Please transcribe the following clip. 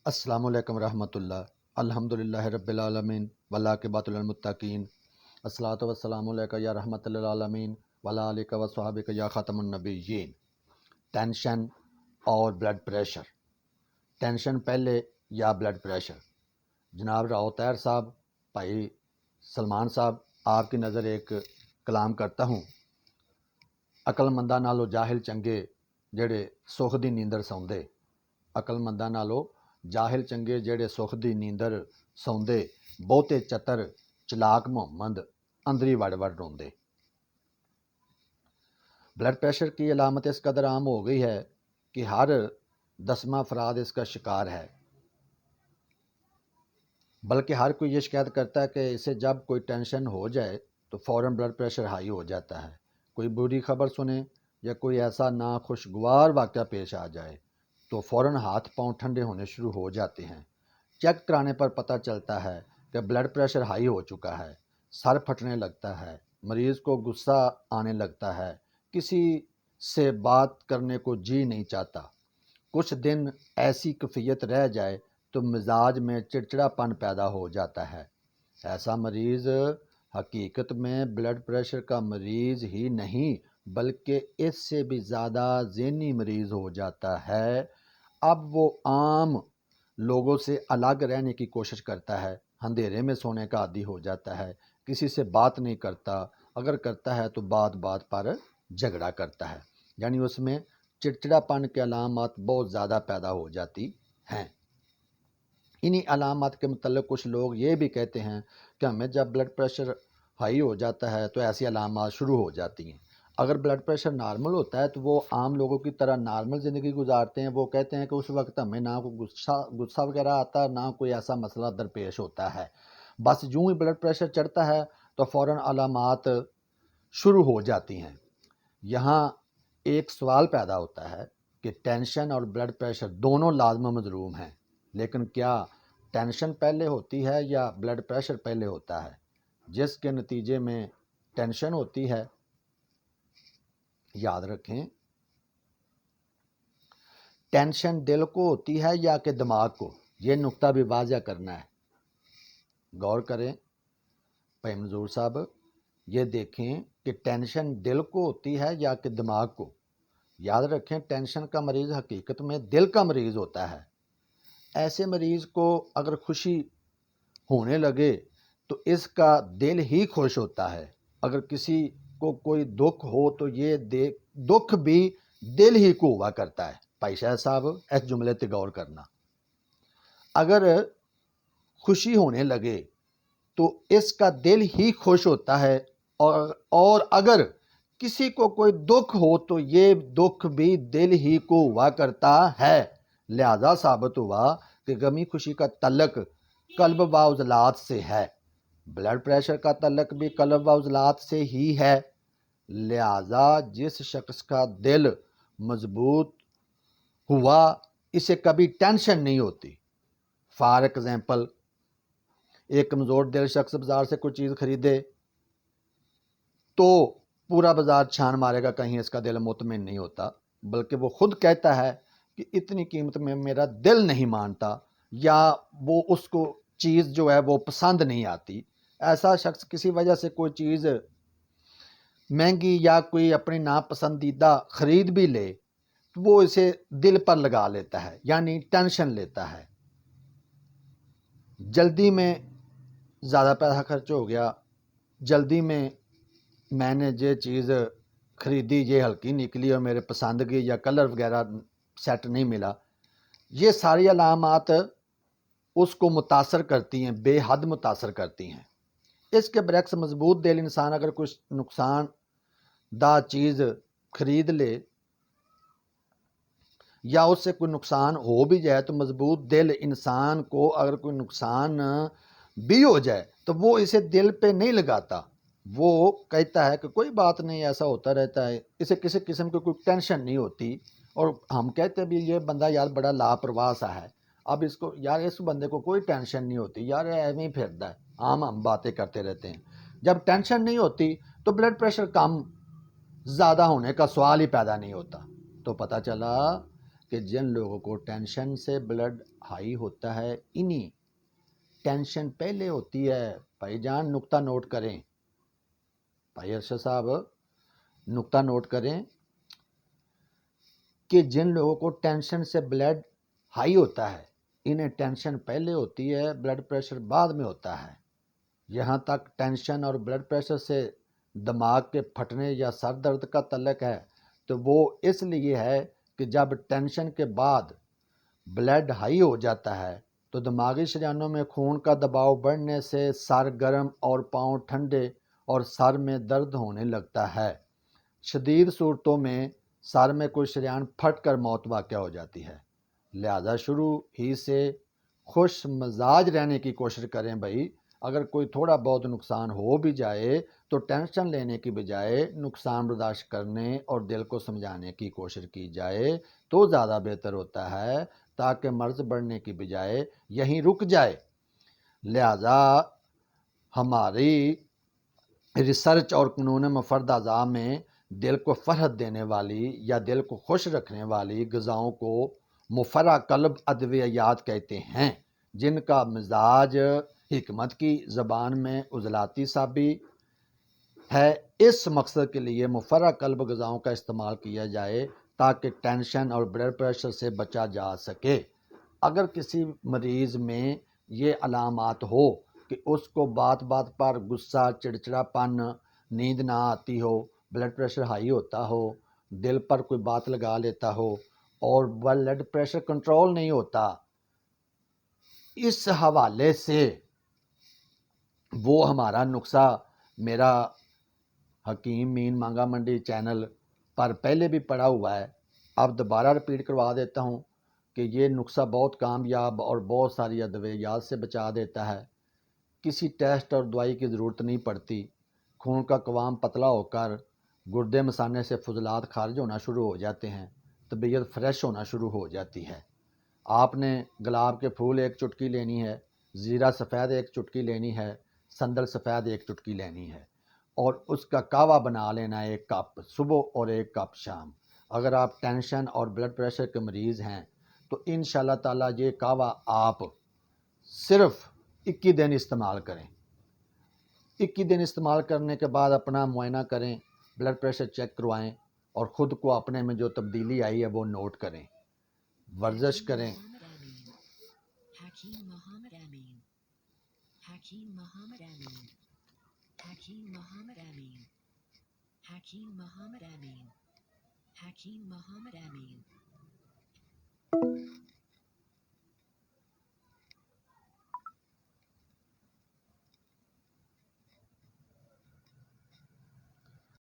السلام علیکم ورحمۃ اللہ۔ الحمدللہ رب العالمین والعاقبۃ للمتقین، الصلاۃ والسلام علیک یا رحمۃ للعالمین وعلی آلک و صحابک یا خاتم النبیین۔ ٹینشن اور بلڈ پریشر، ٹینشن پہلے یا بلڈ پریشر؟ جناب راؤ طاہر صاحب، بھائی سلمان صاحب، آپ کی نظر ایک کلام کرتا ہوں۔ عقل منداں نالو جاہل چنگے جڑے سکھ دی نیندر سوندے۔ عقل منداں نالو جاہل چنگے جڑے سکھ دی نیندر سوندے، بہتے چتر چلاک محمد اندری وڑ وڑ روندے۔ بلڈ پریشر کی علامت اس قدر عام ہو گئی ہے کہ ہر 10واں افراد اس کا شکار ہے، بلکہ ہر کوئی یہ شکایت کرتا ہے کہ اسے جب کوئی ٹینشن ہو جائے تو فوراً بلڈ پریشر ہائی ہو جاتا ہے۔ کوئی بری خبر سنے یا کوئی ایسا ناخوشگوار واقعہ پیش آ جائے تو فوراً ہاتھ پاؤں ٹھنڈے ہونے شروع ہو جاتے ہیں۔ چیک کرانے پر پتہ چلتا ہے کہ بلڈ پریشر ہائی ہو چکا ہے، سر پھٹنے لگتا ہے، مریض کو غصہ آنے لگتا ہے، کسی سے بات کرنے کو جی نہیں چاہتا۔ کچھ دن ایسی کیفیت رہ جائے تو مزاج میں چڑچڑا پن پیدا ہو جاتا ہے۔ ایسا مریض حقیقت میں بلڈ پریشر کا مریض ہی نہیں بلکہ اس سے بھی زیادہ ذہنی مریض ہو جاتا ہے۔ اب وہ عام لوگوں سے الگ رہنے کی کوشش کرتا ہے، اندھیرے میں سونے کا عادی ہو جاتا ہے، کسی سے بات نہیں کرتا، اگر کرتا ہے تو بات بات پر جھگڑا کرتا ہے، یعنی اس میں چڑچڑا پن کے علامات بہت زیادہ پیدا ہو جاتی ہیں۔ انہی علامات کے متعلق کچھ لوگ یہ بھی کہتے ہیں کہ ہمیں جب بلڈ پریشر ہائی ہو جاتا ہے تو ایسی علامات شروع ہو جاتی ہیں۔ اگر بلڈ پریشر نارمل ہوتا ہے تو وہ عام لوگوں کی طرح نارمل زندگی گزارتے ہیں۔ وہ کہتے ہیں کہ اس وقت ہمیں نہ کوئی غصہ وغیرہ آتا، نہ کوئی ایسا مسئلہ درپیش ہوتا ہے، بس یوں ہی بلڈ پریشر چڑھتا ہے تو فوراً علامات شروع ہو جاتی ہیں۔ یہاں ایک سوال پیدا ہوتا ہے کہ ٹینشن اور بلڈ پریشر دونوں لازم و مظلوم ہیں، لیکن کیا ٹینشن پہلے ہوتی ہے یا بلڈ پریشر پہلے ہوتا ہے؟ جس کے نتیجے میں ٹینشن ہوتی ہے، یاد رکھیں ٹینشن دل کو ہوتی ہے یا کہ دماغ کو، یہ نقطہ بھی واضح کرنا ہے۔ غور کریں بھائی منظور صاحب، یہ دیکھیں کہ ٹینشن دل کو ہوتی ہے یا کہ دماغ کو۔ یاد رکھیں ٹینشن کا مریض حقیقت میں دل کا مریض ہوتا ہے۔ ایسے مریض کو اگر خوشی ہونے لگے تو اس کا دل ہی خوش ہوتا ہے، اگر کسی کو کوئی دکھ ہو تو یہ دکھ بھی دل ہی کو ہوا کرتا ہے۔ بھائی شاہد صاحب اس جملے تے غور کرنا، اگر خوشی ہونے لگے تو اس کا دل ہی خوش ہوتا ہے، اور اگر کسی کو کوئی دکھ ہو تو یہ دکھ بھی دل ہی کو ہوا کرتا ہے۔ لہذا ثابت ہوا کہ غمی خوشی کا تعلق قلب و عضلات سے ہے، بلڈ پریشر کا تعلق بھی قلب و عضلات سے ہی ہے۔ لہذا جس شخص کا دل مضبوط ہوا اسے کبھی ٹینشن نہیں ہوتی۔ فار ایگزامپل، ایک کمزور دل شخص بازار سے کوئی چیز خریدے تو پورا بازار چھان مارے گا، کہیں اس کا دل مطمئن نہیں ہوتا، بلکہ وہ خود کہتا ہے کہ اتنی قیمت میں میرا دل نہیں مانتا، یا وہ اس کو چیز جو ہے وہ پسند نہیں آتی۔ ایسا شخص کسی وجہ سے کوئی چیز مہنگی یا کوئی اپنی ناپسندیدہ خرید بھی لے تو وہ اسے دل پر لگا لیتا ہے، یعنی ٹینشن لیتا ہے۔ جلدی میں زیادہ پیسہ خرچ ہو گیا، جلدی میں نے یہ چیز خریدی، یہ ہلکی نکلی اور میرے پسند کی، یا کلر وغیرہ سیٹ نہیں ملا، یہ ساری علامات اس کو متاثر کرتی ہیں، بے حد متاثر کرتی ہیں۔ اس کے برعکس مضبوط دل انسان اگر کچھ نقصان دہ چیز خرید لے یا اس سے کوئی نقصان ہو بھی جائے تو مضبوط دل انسان کو اگر کوئی نقصان بھی ہو جائے تو وہ اسے دل پہ نہیں لگاتا، وہ کہتا ہے کہ کوئی بات نہیں، ایسا ہوتا رہتا ہے، اسے کسی قسم کی کوئی ٹینشن نہیں ہوتی۔ اور ہم کہتے بھی یہ بندہ یار بڑا لاپرواہ سا ہے، اب اس کو یار اس بندے کو کوئی ٹینشن نہیں ہوتی، یار ایویں ہی پھرتا ہے، ہم باتیں کرتے رہتے ہیں۔ جب ٹینشن نہیں ہوتی تو بلڈ پریشر کم زیادہ ہونے کا سوال ہی پیدا نہیں ہوتا۔ تو پتہ چلا کہ جن لوگوں کو ٹینشن سے بلڈ ہائی ہوتا ہے، انہی ٹینشن پہلے ہوتی ہے بھائی جان، نقطہ نوٹ کریں، بھائی ارشد صاحب نقطہ نوٹ کریں کہ جن لوگوں کو ٹینشن سے بلڈ ہائی ہوتا ہے انہیں ٹینشن پہلے ہوتی ہے، بلڈ پریشر بعد میں ہوتا ہے۔ یہاں تک ٹینشن اور بلڈ پریشر سے دماغ کے پھٹنے یا سر درد کا تعلق ہے تو وہ اس لیے ہے کہ جب ٹینشن کے بعد بلڈ ہائی ہو جاتا ہے تو دماغی شریانوں میں خون کا دباؤ بڑھنے سے سر گرم اور پاؤں ٹھنڈے اور سر میں درد ہونے لگتا ہے۔ شدید صورتوں میں سر میں کوئی شریان پھٹ کر موت واقع ہو جاتی ہے۔ لہذا شروع ہی سے خوش مزاج رہنے کی کوشش کریں بھائی، اگر کوئی تھوڑا بہت نقصان ہو بھی جائے تو ٹینشن لینے کی بجائے نقصان برداشت کرنے اور دل کو سمجھانے کی کوشش کی جائے تو زیادہ بہتر ہوتا ہے، تاکہ مرض بڑھنے کی بجائے یہیں رک جائے۔ لہذا ہماری ریسرچ اور قانون مفرد اعضاء میں دل کو فرحت دینے والی یا دل کو خوش رکھنے والی غذاؤں کو مفرح قلب ادویات کہتے ہیں، جن کا مزاج حکمت کی زبان میں عضلاتی سابی ہے۔ اس مقصد کے لیے مفرح قلب غذاؤں کا استعمال کیا جائے تاکہ ٹینشن اور بلڈ پریشر سے بچا جا سکے۔ اگر کسی مریض میں یہ علامات ہو کہ اس کو بات بات پر غصہ، چڑچڑا پن، نیند نہ آتی ہو، بلڈ پریشر ہائی ہوتا ہو، دل پر کوئی بات لگا لیتا ہو اور بلڈ پریشر کنٹرول نہیں ہوتا، اس حوالے سے وہ ہمارا نسخہ میرا حکیم مین مانگا منڈی چینل پر پہلے بھی پڑا ہوا ہے، اب دوبارہ رپیٹ کروا دیتا ہوں کہ یہ نسخہ بہت کامیاب اور بہت ساری ادویات سے بچا دیتا ہے۔ کسی ٹیسٹ اور دوائی کی ضرورت نہیں پڑتی۔ خون کا قوام پتلا ہو کر گردے مثانے سے فضلات خارج ہونا شروع ہو جاتے ہیں، طبیعت فریش ہونا شروع ہو جاتی ہے۔ آپ نے گلاب کے پھول ایک چٹکی لینی ہے، زیرہ سفید ایک چٹکی لینی ہے، سندل سفید ایک چٹکی لینی ہے اور اس کا کہوا بنا لینا ہے 1 کپ صبح اور 1 کپ شام۔ اگر آپ ٹینشن اور بلڈ پریشر کے مریض ہیں تو انشاءاللہ تعالیٰ یہ کہوا آپ صرف 21 دن استعمال کریں۔ 21 دن استعمال کرنے کے بعد اپنا معائنہ کریں، بلڈ پریشر چیک کروائیں اور خود کو اپنے میں جو تبدیلی آئی ہے وہ نوٹ کریں۔ ورزش کریں۔ حکیم محمد امین، حکیم محمد امین، حکیم محمد امین، حکیم محمد امین، حکیم محمد امین۔